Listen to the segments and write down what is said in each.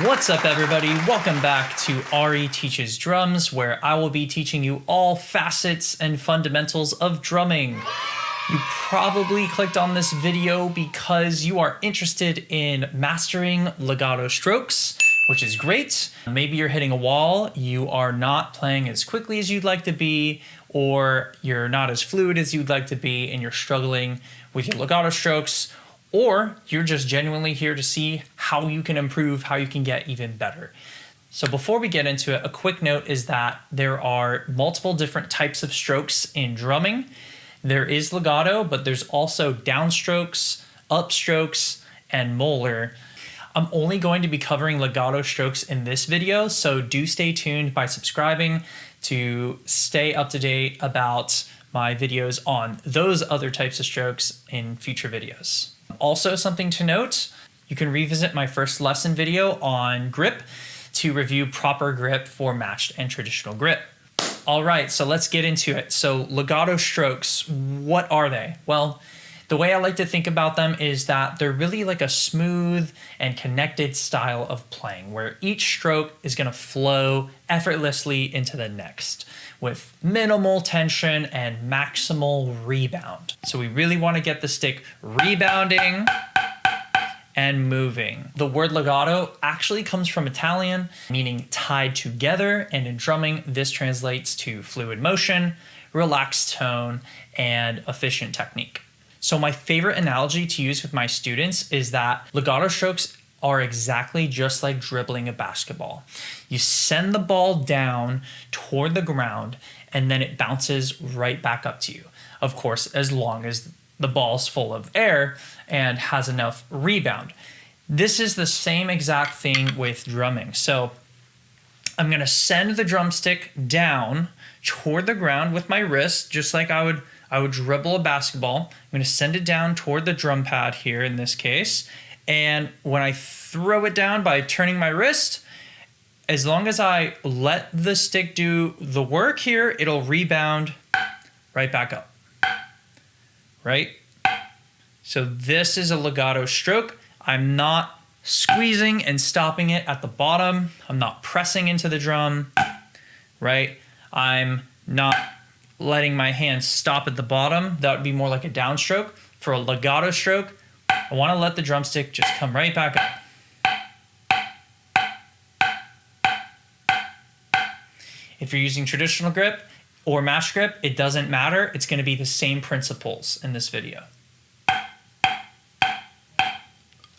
What's up, everybody? Welcome back to Ari Teaches Drums, where I will be teaching you all facets and fundamentals of drumming. You probably clicked on this video because you are interested in mastering legato strokes, which is great. Maybe you're hitting a wall, you are not playing as quickly as you'd like to be, or you're not as fluid as you'd like to be, and you're struggling with your legato strokes, or you're just genuinely here to see how you can improve, how you can get even better. So before we get into it, a quick note is that there are multiple different types of strokes in drumming. There is legato, but there's also downstrokes, upstrokes, and molar. I'm only going to be covering legato strokes in this video, so do stay tuned by subscribing to stay up to date about my videos on those other types of strokes in future videos. Also, something to note, you can revisit my first lesson video on grip to review proper grip for matched and traditional grip. All right, so let's get into it. So legato strokes, what are they? Well, the way I like to think about them is that they're really like a smooth and connected style of playing where each stroke is going to flow effortlessly into the next with minimal tension and maximal rebound. So we really want to get the stick rebounding and moving. The word legato actually comes from Italian, meaning tied together, and in drumming, this translates to fluid motion, relaxed tone, and efficient technique. So my favorite analogy to use with my students is that legato strokes are exactly just like dribbling a basketball. You send the ball down toward the ground and then it bounces right back up to you. Of course, as long as the ball's full of air and has enough rebound. This is the same exact thing with drumming. So I'm gonna send the drumstick down toward the ground with my wrist, just like I would dribble a basketball. I'm gonna send it down toward the drum pad here in this case. And when I throw it down by turning my wrist, as long as I let the stick do the work here, it'll rebound right back up, right? So this is a legato stroke. I'm not squeezing and stopping it at the bottom. I'm not pressing into the drum, right? I'm not letting my hands stop at the bottom. That would be more like a downstroke. For a legato stroke, I want to let the drumstick just come right back up. If you're using traditional grip or match grip, it doesn't matter. It's going to be the same principles in this video.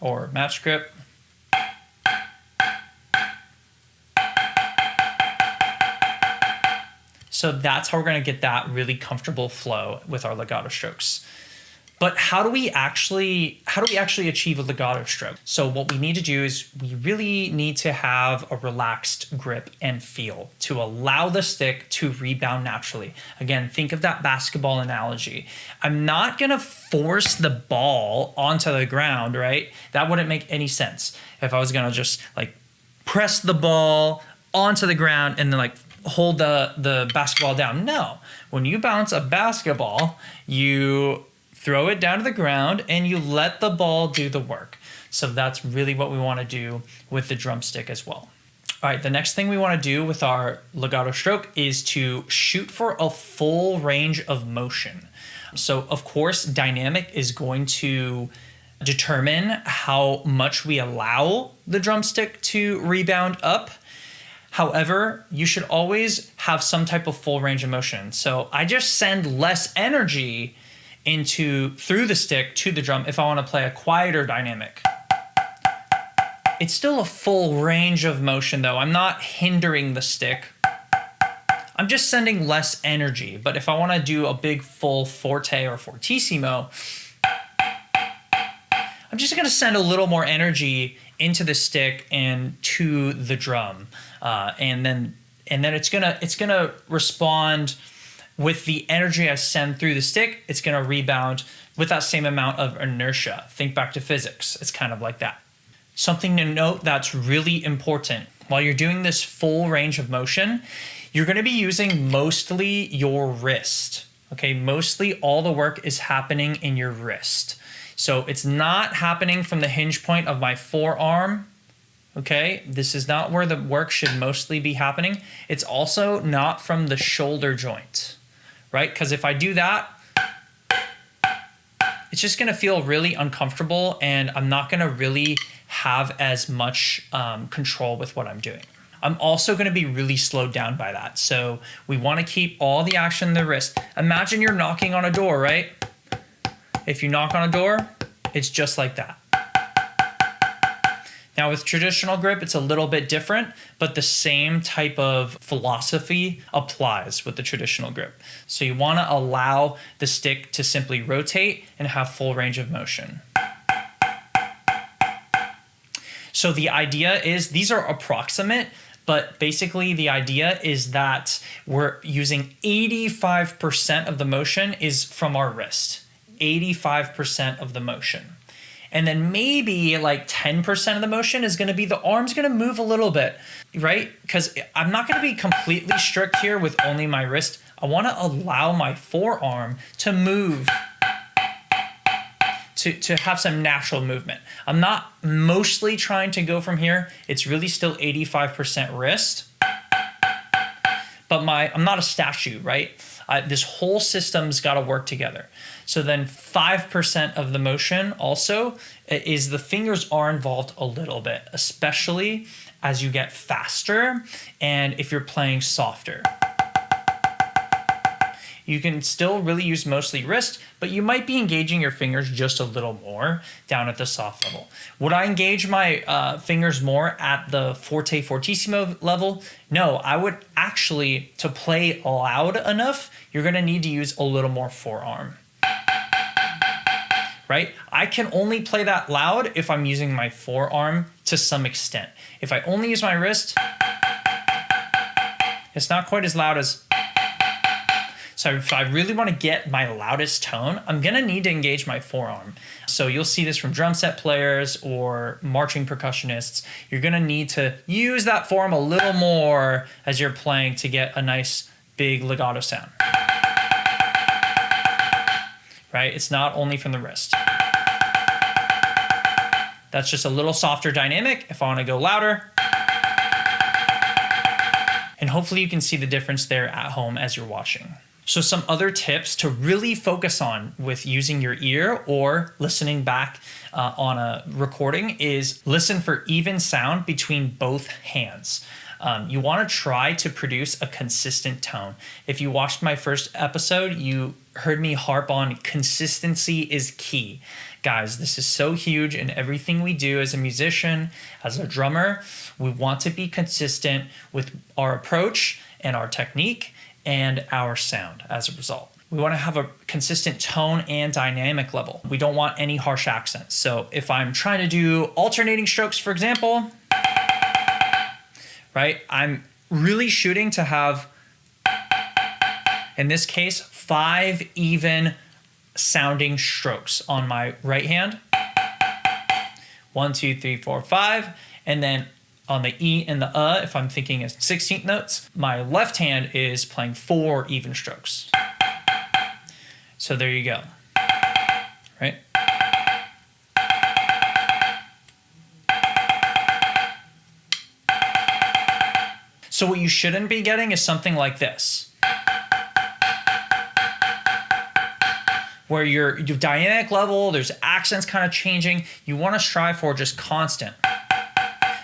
Or match grip. So that's how we're going to get that really comfortable flow with our legato strokes. But how do we actually achieve a legato stroke? So what we need to do is we really need to have a relaxed grip and feel to allow the stick to rebound naturally. Again, think of that basketball analogy. I'm not gonna force the ball onto the ground, right? That wouldn't make any sense. If I was gonna just like press the ball onto the ground and then like hold the basketball down. No, when you bounce a basketball, you throw it down to the ground and you let the ball do the work. So that's really what we want to do with the drumstick as well. All right, the next thing we want to do with our legato stroke is to shoot for a full range of motion. So of course, dynamic is going to determine how much we allow the drumstick to rebound up. However, you should always have some type of full range of motion. So I just send less energy through the stick to the drum if I want to play a quieter dynamic. It's still a full range of motion though. I'm not hindering the stick. I'm just sending less energy. But if I want to do a big full forte or fortissimo, I'm just going to send a little more energy into the stick and to the drum. And then it's gonna respond with the energy I send through the stick. It's going to rebound with that same amount of inertia. Think back to physics. It's kind of like that. Something to note that's really important. While you're doing this full range of motion, you're going to be using mostly your wrist. Okay, mostly all the work is happening in your wrist. So it's not happening from the hinge point of my forearm Okay, this is not where the work should mostly be happening. It's also not from the shoulder joint, right? Because if I do that, it's just gonna feel really uncomfortable and I'm not gonna really have as much control with what I'm doing. I'm also gonna be really slowed down by that. So we wanna keep all the action in the wrist. Imagine you're knocking on a door, right? If you knock on a door, it's just like that. Now with traditional grip, it's a little bit different, but the same type of philosophy applies with the traditional grip. So you want to allow the stick to simply rotate and have full range of motion. So the idea is, these are approximate, but basically the idea is that we're using 85% of the motion is from our wrist. 85% of the motion. And then maybe like 10% of the motion is going to be the arm's going to move a little bit, right? Because I'm not going to be completely strict here with only my wrist. I want to allow my forearm to move, to have some natural movement. I'm not mostly trying to go from here. It's really still 85% wrist. But I'm not a statue, right? This whole system's got to work together. So then 5% of the motion also is the fingers are involved a little bit, especially as you get faster and if you're playing softer. You can still really use mostly wrist, but you might be engaging your fingers just a little more down at the soft level. Would I engage my fingers more at the forte fortissimo level? No, I would actually, to play loud enough, you're gonna need to use a little more forearm. Right? I can only play that loud if I'm using my forearm to some extent. If I only use my wrist, it's not quite as loud as. So if I really want to get my loudest tone, I'm going to need to engage my forearm. So you'll see this from drum set players or marching percussionists. You're going to need to use that forearm a little more as you're playing to get a nice big legato sound. Right? It's not only from the wrist. That's just a little softer dynamic if I want to go louder. And hopefully you can see the difference there at home as you're watching. So some other tips to really focus on with using your ear or listening back on a recording is listen for even sound between both hands. You want to try to produce a consistent tone. If you watched my first episode, you heard me harp on consistency is key. Guys, this is so huge in everything we do as a musician, as a drummer. We want to be consistent with our approach and our technique and our sound as a result. We want to have a consistent tone and dynamic level. We don't want any harsh accents. So if I'm trying to do alternating strokes, for example, right, I'm really shooting to have, in this case, 5 even sounding strokes on my right hand. 1, 2, 3, 4, 5. And then on the E and the if I'm thinking as 16th notes, my left hand is playing 4 even strokes. So there you go, right? So what you shouldn't be getting is something like this, where your dynamic level, there's accents kind of changing. You want to strive for just constant.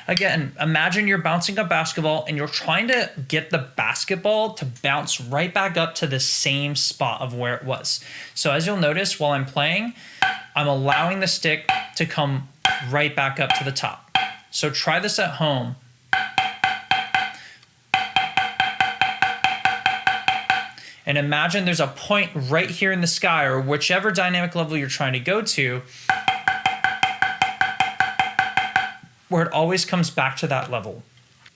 Again, imagine you're bouncing a basketball and you're trying to get the basketball to bounce right back up to the same spot of where it was. So as you'll notice while I'm playing, I'm allowing the stick to come right back up to the top. So try this at home. And imagine there's a point right here in the sky or whichever dynamic level you're trying to go to, where it always comes back to that level.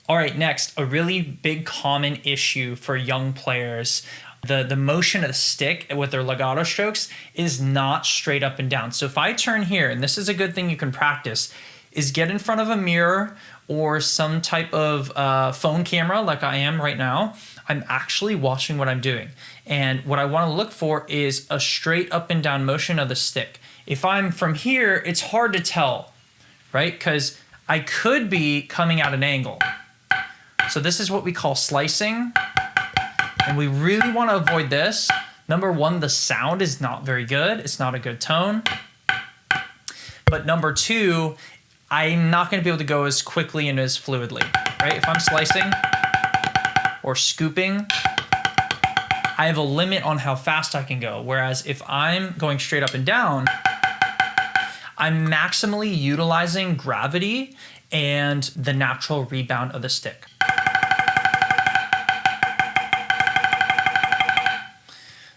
All right, next, a really big common issue for young players, the motion of the stick with their legato strokes is not straight up and down. So if I turn here, and this is a good thing you can practice, is get in front of a mirror or some type of phone camera like I am right now. I'm actually watching what I'm doing. And what I want to look for is a straight up and down motion of the stick. If I'm from here, it's hard to tell, right? Because I could be coming at an angle. So this is what we call slicing. And we really want to avoid this. Number one, the sound is not very good. It's not a good tone. But number two, I'm not going to be able to go as quickly and as fluidly, right? If I'm slicing or scooping, I have a limit on how fast I can go. Whereas if I'm going straight up and down, I'm maximally utilizing gravity and the natural rebound of the stick.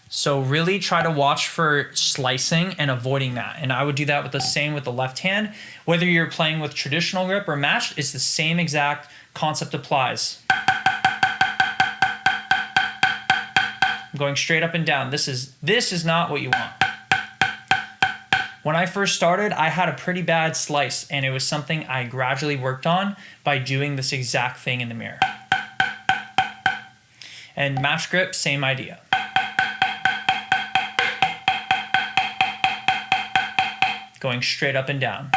So really try to watch for slicing and avoiding that. And I would do that with the same with the left hand. Whether you're playing with traditional grip or matched, it's the same exact concept applies. I'm going straight up and down. This is not what you want. When I first started, I had a pretty bad slice, and it was something I gradually worked on by doing this exact thing in the mirror. And match grip, same idea. Going straight up and down.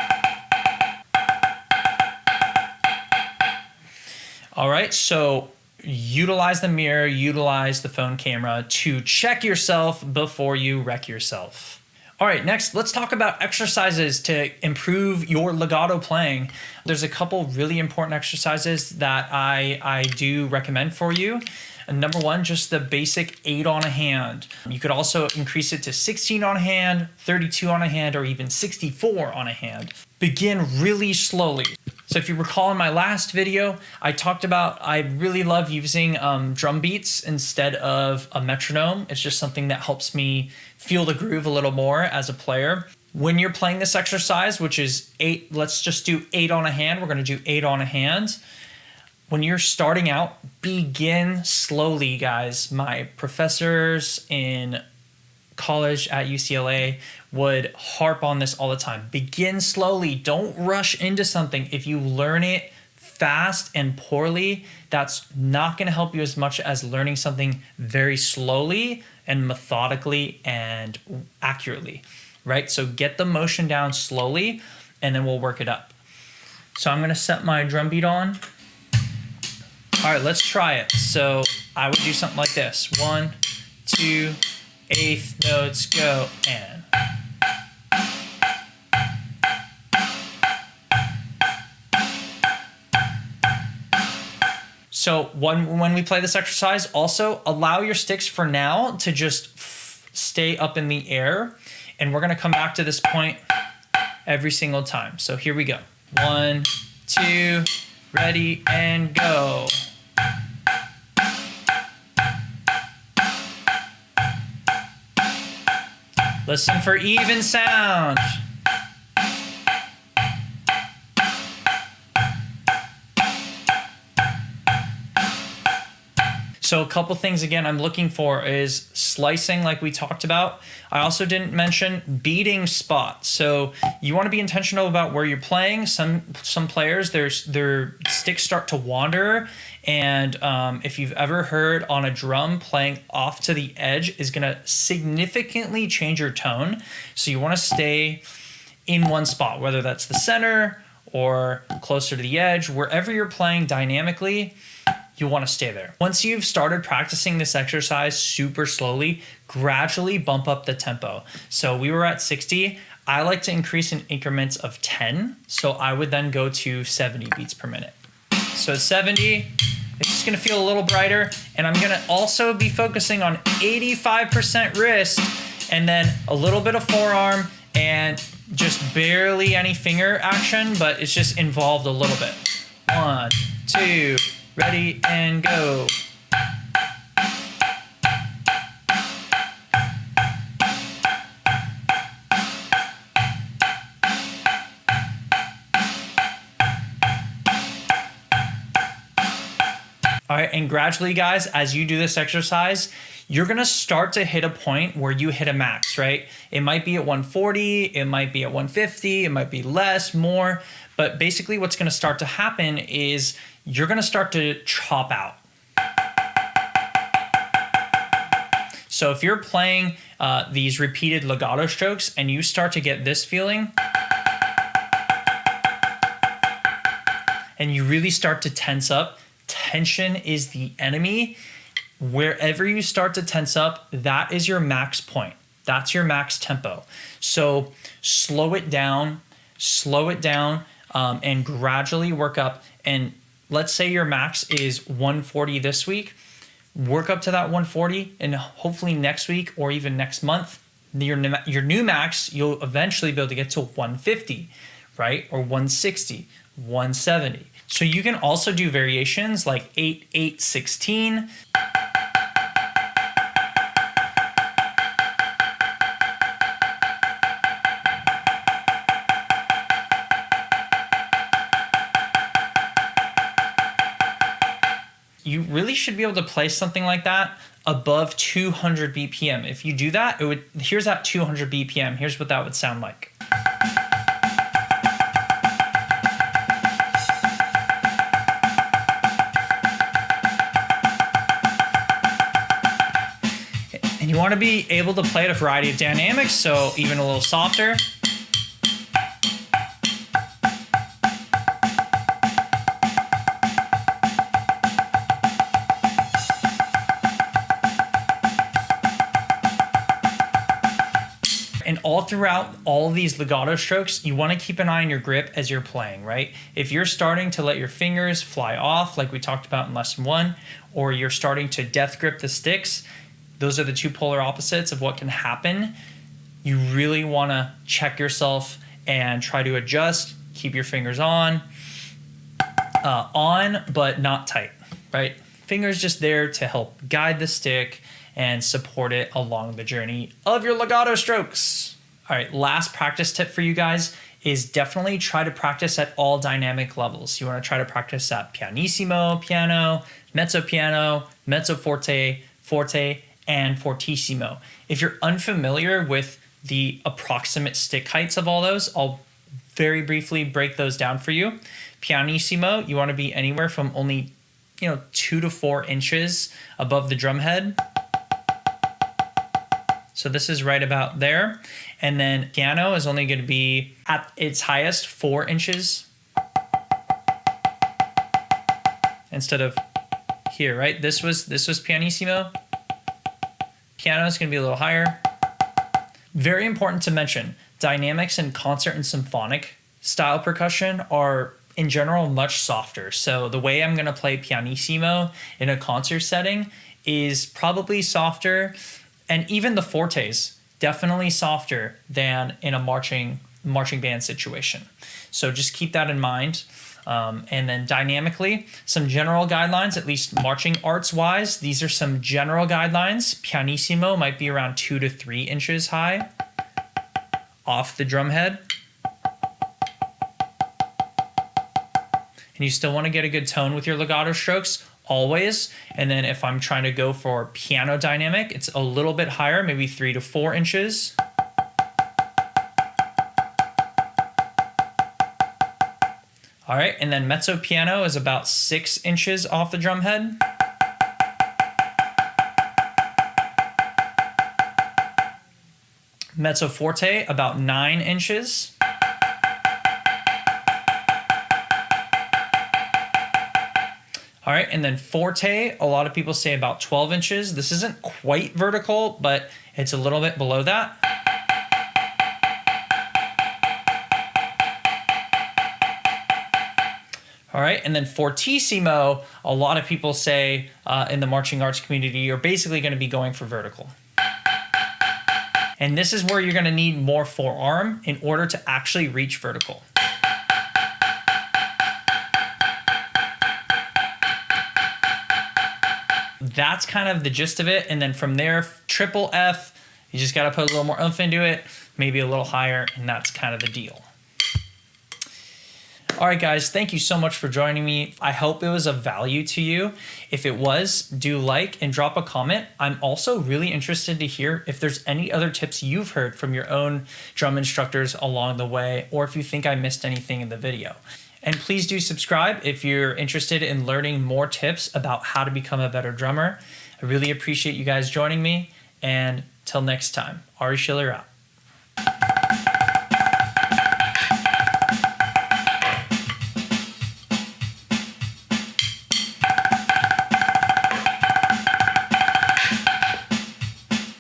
All right, so utilize the mirror, utilize the phone camera to check yourself before you wreck yourself. All right, next, let's talk about exercises to improve your legato playing. There's a couple really important exercises that I do recommend for you. And number one, just the basic 8 on a hand. You could also increase it to 16 on a hand, 32 on a hand, or even 64 on a hand. Begin really slowly. So if you recall in my last video, I talked about I really love using drum beats instead of a metronome. It's just something that helps me feel the groove a little more as a player. When you're playing this exercise, which is 8, let's just do 8 on a hand. We're gonna do 8 on a hand. When you're starting out, begin slowly, guys. My professors in college at UCLA would harp on this all the time. Begin slowly. Don't rush into something. If you learn it fast and poorly, that's not going to help you as much as learning something very slowly and methodically and accurately, right? So get the motion down slowly, and then we'll work it up. So I'm going to set my drum beat on. All right, let's try it. So I would do something like this. 1, 2, 8th notes, go, and. So when we play this exercise, also allow your sticks for now to just stay up in the air. And we're gonna come back to this point every single time. So here we go. 1, 2, ready, and go. Listen for even sound. So a couple things again I'm looking for is slicing like we talked about. I also didn't mention beating spot. So you want to be intentional about where you're playing. Some players, their sticks start to wander. And if you've ever heard on a drum, playing off to the edge is going to significantly change your tone. So you want to stay in one spot, whether that's the center or closer to the edge, wherever you're playing dynamically, you want to stay there. Once you've started practicing this exercise super slowly, gradually bump up the tempo. So we were at 60. I like to increase in increments of 10. So I would then go to 70 beats per minute. So 70, it's just gonna feel a little brighter. And I'm gonna also be focusing on 85% wrist and then a little bit of forearm and just barely any finger action, but it's just involved a little bit. 1, 2, ready, and go. All right, and gradually, guys, as you do this exercise, you're gonna start to hit a point where you hit a max, right? It might be at 140, it might be at 150, it might be less, more, but basically what's gonna start to happen is you're gonna start to chop out. So if you're playing these repeated legato strokes and you start to get this feeling, and you really start to tense up, tension is the enemy. Wherever you start to tense up, that is your max point. That's your max tempo. So slow it down, and gradually work up. And let's say your max is 140 this week. Work up to that 140, and hopefully next week or even next month, your new max, you'll eventually be able to get to 150, right? Or 160, 170. So you can also do variations like 8, 8, 16. You really should be able to play something like that above 200 BPM. If you do that, here's that 200 BPM. Here's what that would sound like. And you want to be able to play at a variety of dynamics, so even a little softer. And all throughout all of these legato strokes, you want to keep an eye on your grip as you're playing, right? If you're starting to let your fingers fly off, like we talked about in lesson 1, or you're starting to death grip the sticks, those are the two polar opposites of what can happen. You really want to check yourself and try to adjust, keep your fingers on, but not tight, right? Fingers just there to help guide the stick and support it along the journey of your legato strokes. All right, last practice tip for you guys is definitely try to practice at all dynamic levels. You want to try to practice at pianissimo piano, mezzo piano, mezzo forte, forte, and fortissimo. If you're unfamiliar with the approximate stick heights of all those, I'll very briefly break those down for you. Pianissimo, you want to be anywhere from only 2 to 4 inches above the drum head. So this is right about there. And then piano is only going to be at its highest 4 inches instead of here, right? This was pianissimo. Piano is going to be a little higher. Very important to mention, dynamics in concert and symphonic style percussion are in general much softer. So the way I'm going to play pianissimo in a concert setting is probably softer. And even the fortes, definitely softer than in a marching band situation. So just keep that in mind. And then dynamically, some general guidelines, at least marching arts wise, these are some general guidelines. Pianissimo might be around 2 to 3 inches high off the drum head. And you still want to get a good tone with your legato strokes always. And then if I'm trying to go for piano dynamic, it's a little bit higher, maybe 3 to 4 inches. All right, and then mezzo piano is about 6 inches off the drum head. Mezzo forte, about 9 inches. All right, and then forte, a lot of people say about 12 inches. This isn't quite vertical, but it's a little bit below that. All right, and then fortissimo, a lot of people say in the marching arts community, you're basically going to be going for vertical. And this is where you're going to need more forearm in order to actually reach vertical. That's kind of the gist of it. And then from there, triple F, you just got to put a little more oomph into it, maybe a little higher, and that's kind of the deal. All right, guys, thank you so much for joining me. I hope it was of value to you. If it was, do like and drop a comment. I'm also really interested to hear if there's any other tips you've heard from your own drum instructors along the way, or if you think I missed anything in the video. And please do subscribe if you're interested in learning more tips about how to become a better drummer. I really appreciate you guys joining me. And till next time, Ari Schiller out.